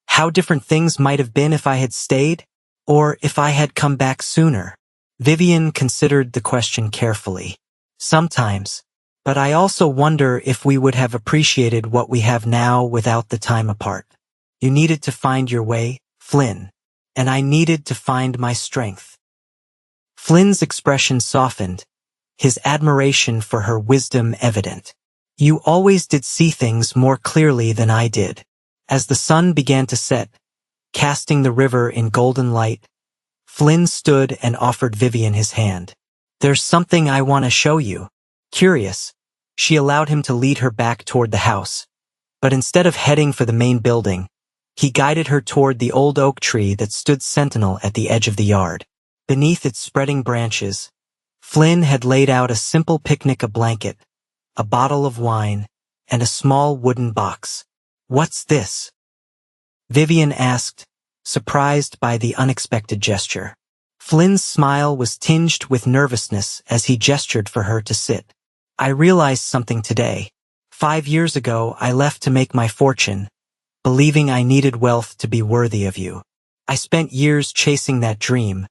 how different things might have been if I had stayed, or if I had come back sooner? Vivian considered the question carefully. Sometimes, but I also wonder if we would have appreciated what we have now without the time apart. You needed to find your way, Flynn, and I needed to find my strength. Flynn's expression softened, his admiration for her wisdom evident. You always did see things more clearly than I did. As the sun began to set, casting the river in golden light, Flynn stood and offered Vivian his hand. There's something I want to show you. Curious, she allowed him to lead her back toward the house. But instead of heading for the main building, he guided her toward the old oak tree that stood sentinel at the edge of the yard. Beneath its spreading branches, Flynn had laid out a simple picnic, a blanket, a bottle of wine, and a small wooden box. What's this? Vivian asked, surprised by the unexpected gesture. Flynn's smile was tinged with nervousness as he gestured for her to sit. I realized something today. 5 years ago, I left to make my fortune, believing I needed wealth to be worthy of you. I spent years chasing that dream,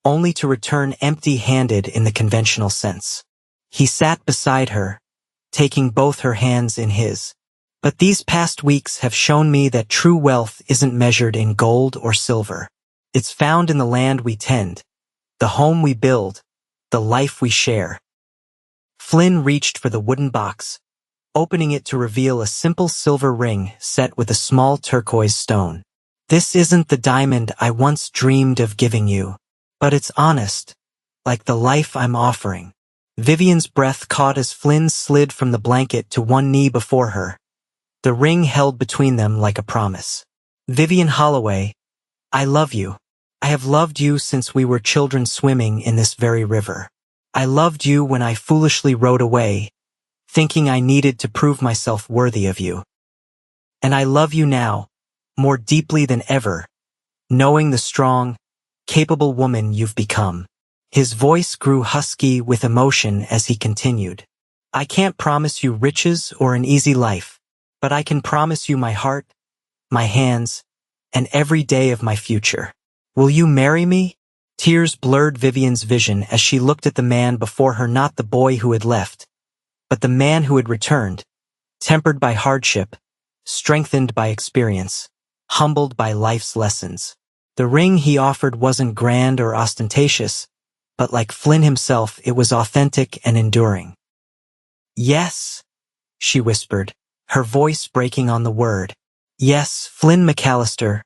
only to return empty-handed in the conventional sense. He sat beside her, taking both her hands in his. But these past weeks have shown me that true wealth isn't measured in gold or silver. It's found in the land we tend, the home we build, the life we share. Flynn reached for the wooden box, opening it to reveal a simple silver ring set with a small turquoise stone. This isn't the diamond I once dreamed of giving you, but it's honest, like the life I'm offering. Vivian's breath caught as Flynn slid from the blanket to one knee before her, the ring held between them like a promise. Vivian Holloway, I love you. I have loved you since we were children swimming in this very river. I loved you when I foolishly rowed away, thinking I needed to prove myself worthy of you. And I love you now, more deeply than ever, knowing the strong, capable woman you've become. His voice grew husky with emotion as he continued. I can't promise you riches or an easy life, but I can promise you my heart, my hands, and every day of my future. Will you marry me? Tears blurred Vivian's vision as she looked at the man before her, not the boy who had left, but the man who had returned, tempered by hardship, strengthened by experience, humbled by life's lessons. The ring he offered wasn't grand or ostentatious, but like Flynn himself, it was authentic and enduring. Yes, she whispered, her voice breaking on the word. Yes, Flynn McAllister,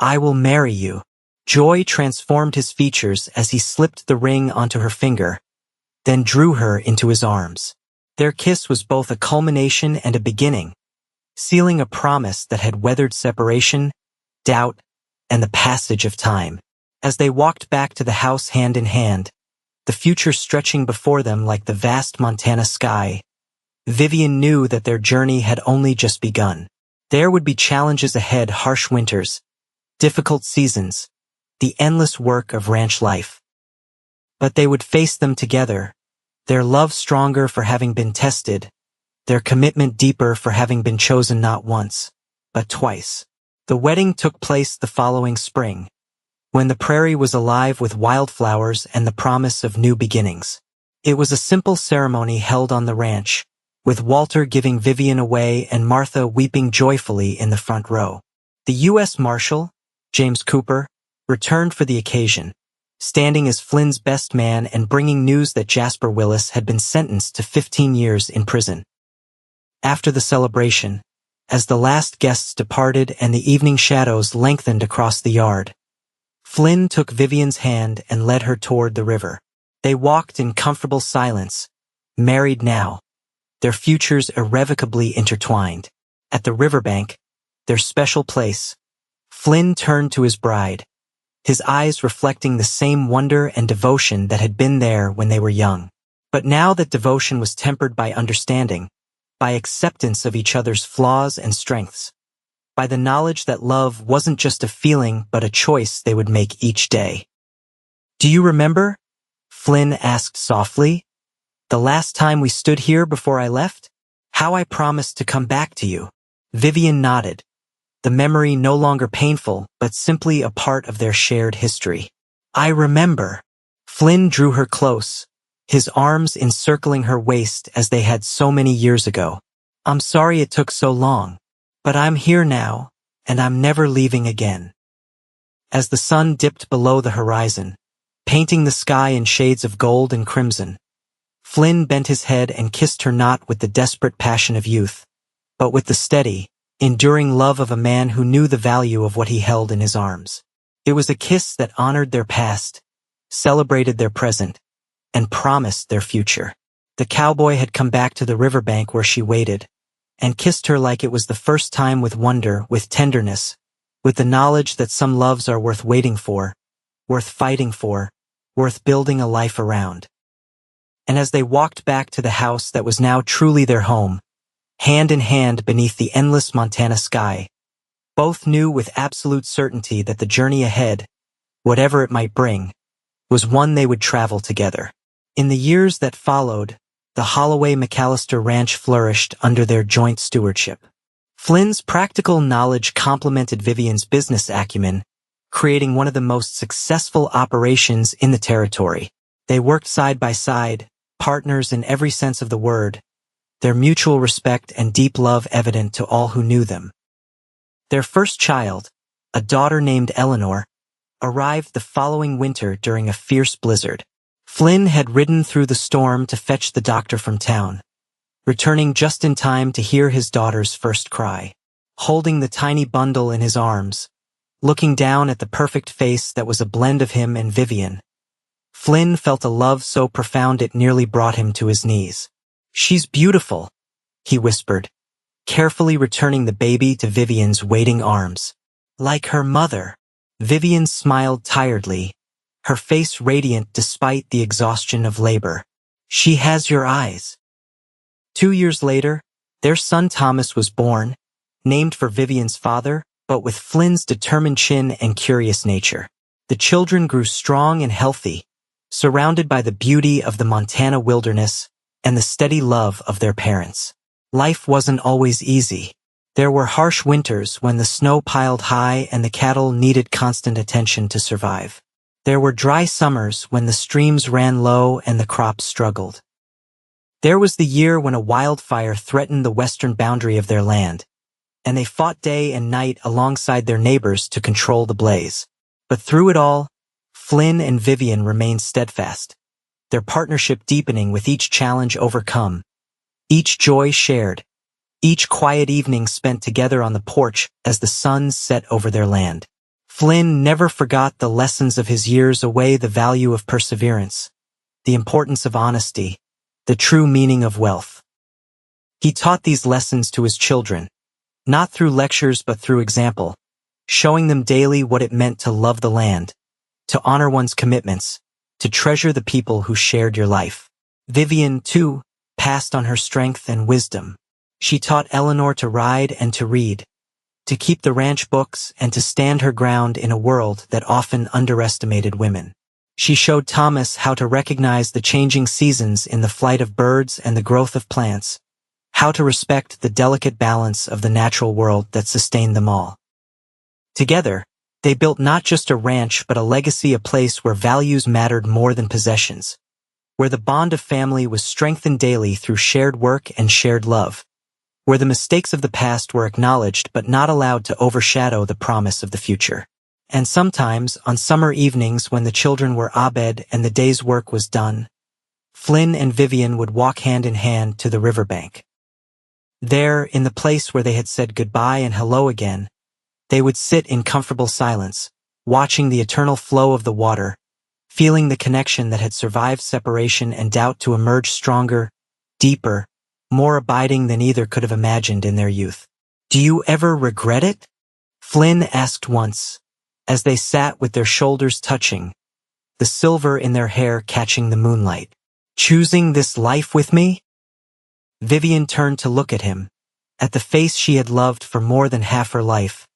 I will marry you. Joy transformed his features as he slipped the ring onto her finger, then drew her into his arms. Their kiss was both a culmination and a beginning, sealing a promise that had weathered separation, doubt, and the passage of time. As they walked back to the house hand in hand, the future stretching before them like the vast Montana sky, Vivian knew that their journey had only just begun. There would be challenges ahead, harsh winters, difficult seasons, the endless work of ranch life. But they would face them together, their love stronger for having been tested, their commitment deeper for having been chosen not once, but twice. The wedding took place the following spring, when the prairie was alive with wildflowers and the promise of new beginnings. It was a simple ceremony held on the ranch, with Walter giving Vivian away and Martha weeping joyfully in the front row. The U.S. Marshal, James Cooper, returned for the occasion, standing as Flynn's best man and bringing news that Jasper Willis had been sentenced to 15 years in prison. After the celebration, as the last guests departed and the evening shadows lengthened across the yard, Flynn took Vivian's hand and led her toward the river. They walked in comfortable silence, married now, their futures irrevocably intertwined. At the riverbank, their special place, Flynn turned to his bride, his eyes reflecting the same wonder and devotion that had been there when they were young. But now that devotion was tempered by understanding, by acceptance of each other's flaws and strengths, by the knowledge that love wasn't just a feeling but a choice they would make each day. "Do you remember?" Flynn asked softly. "The last time we stood here before I left? How I promised to come back to you." Vivian nodded, the memory no longer painful but simply a part of their shared history. "I remember." Flynn drew her close, his arms encircling her waist as they had so many years ago. "I'm sorry it took so long, but I'm here now, and I'm never leaving again." As the sun dipped below the horizon, painting the sky in shades of gold and crimson, Flynn bent his head and kissed her not with the desperate passion of youth, but with the steady, enduring love of a man who knew the value of what he held in his arms. It was a kiss that honored their past, celebrated their present, and promised their future. The cowboy had come back to the riverbank where she waited, and kissed her like it was the first time, with wonder, with tenderness, with the knowledge that some loves are worth waiting for, worth fighting for, worth building a life around. And as they walked back to the house that was now truly their home, hand in hand beneath the endless Montana sky, both knew with absolute certainty that the journey ahead, whatever it might bring, was one they would travel together. In the years that followed, the Holloway-McAllister Ranch flourished under their joint stewardship. Flynn's practical knowledge complemented Vivian's business acumen, creating one of the most successful operations in the territory. They worked side by side, partners in every sense of the word, their mutual respect and deep love evident to all who knew them. Their first child, a daughter named Eleanor, arrived the following winter during a fierce blizzard. Flynn had ridden through the storm to fetch the doctor from town, returning just in time to hear his daughter's first cry. Holding the tiny bundle in his arms, looking down at the perfect face that was a blend of him and Vivian, Flynn felt a love so profound it nearly brought him to his knees. "She's beautiful," he whispered, carefully returning the baby to Vivian's waiting arms. "Like her mother." Vivian smiled tiredly, her face radiant despite the exhaustion of labor. "She has your eyes." 2 years later, their son Thomas was born, named for Vivian's father, but with Flynn's determined chin and curious nature. The children grew strong and healthy, surrounded by the beauty of the Montana wilderness and the steady love of their parents. Life wasn't always easy. There were harsh winters when the snow piled high and the cattle needed constant attention to survive. There were dry summers when the streams ran low and the crops struggled. There was the year when a wildfire threatened the western boundary of their land, and they fought day and night alongside their neighbors to control the blaze. But through it all, Flynn and Vivian remained steadfast, their partnership deepening with each challenge overcome, each joy shared, each quiet evening spent together on the porch as the sun set over their land. Flynn never forgot the lessons of his years away, the value of perseverance, the importance of honesty, the true meaning of wealth. He taught these lessons to his children, not through lectures but through example, showing them daily what it meant to love the land, to honor one's commitments, to treasure the people who shared your life. Vivian, too, passed on her strength and wisdom. She taught Eleanor to ride and to read, to keep the ranch books and to stand her ground in a world that often underestimated women. She showed Thomas how to recognize the changing seasons in the flight of birds and the growth of plants, how to respect the delicate balance of the natural world that sustained them all. Together, they built not just a ranch but a legacy, a place where values mattered more than possessions, where the bond of family was strengthened daily through shared work and shared love, where the mistakes of the past were acknowledged but not allowed to overshadow the promise of the future. And sometimes, on summer evenings when the children were abed and the day's work was done, Flynn and Vivian would walk hand in hand to the riverbank. There, in the place where they had said goodbye and hello again, they would sit in comfortable silence, watching the eternal flow of the water, feeling the connection that had survived separation and doubt to emerge stronger, deeper, more abiding than either could have imagined in their youth. "Do you ever regret it?" Flynn asked once, as they sat with their shoulders touching, the silver in their hair catching the moonlight. "Choosing this life with me?" Vivian turned to look at him, at the face she had loved for more than half her life,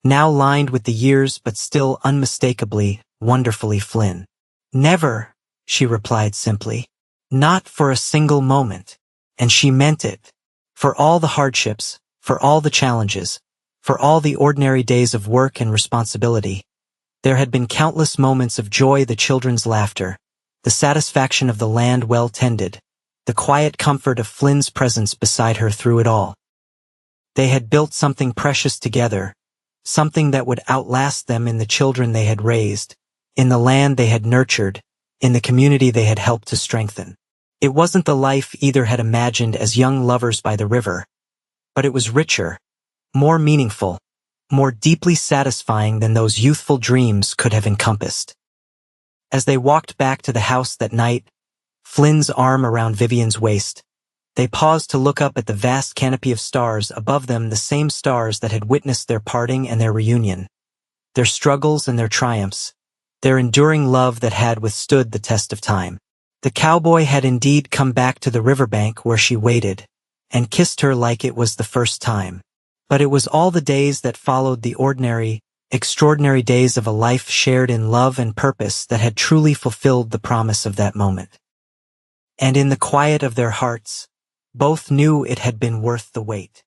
now lined with the years but still unmistakably, wonderfully Flynn. "Never," she replied simply. "Not for a single moment." And she meant it. For all the hardships, for all the challenges, for all the ordinary days of work and responsibility, there had been countless moments of joy, the children's laughter, the satisfaction of the land well tended, the quiet comfort of Flynn's presence beside her through it all. They had built something precious together, something that would outlast them in the children they had raised, in the land they had nurtured, in the community they had helped to strengthen. It wasn't the life either had imagined as young lovers by the river, but it was richer, more meaningful, more deeply satisfying than those youthful dreams could have encompassed. As they walked back to the house that night, Flynn's arm around Vivian's waist, they paused to look up at the vast canopy of stars above them, the same stars that had witnessed their parting and their reunion, their struggles and their triumphs, their enduring love that had withstood the test of time. The cowboy had indeed come back to the riverbank where she waited, and kissed her like it was the first time. But it was all the days that followed the ordinary, extraordinary days of a life shared in love and purpose that had truly fulfilled the promise of that moment. And in the quiet of their hearts, both knew it had been worth the wait.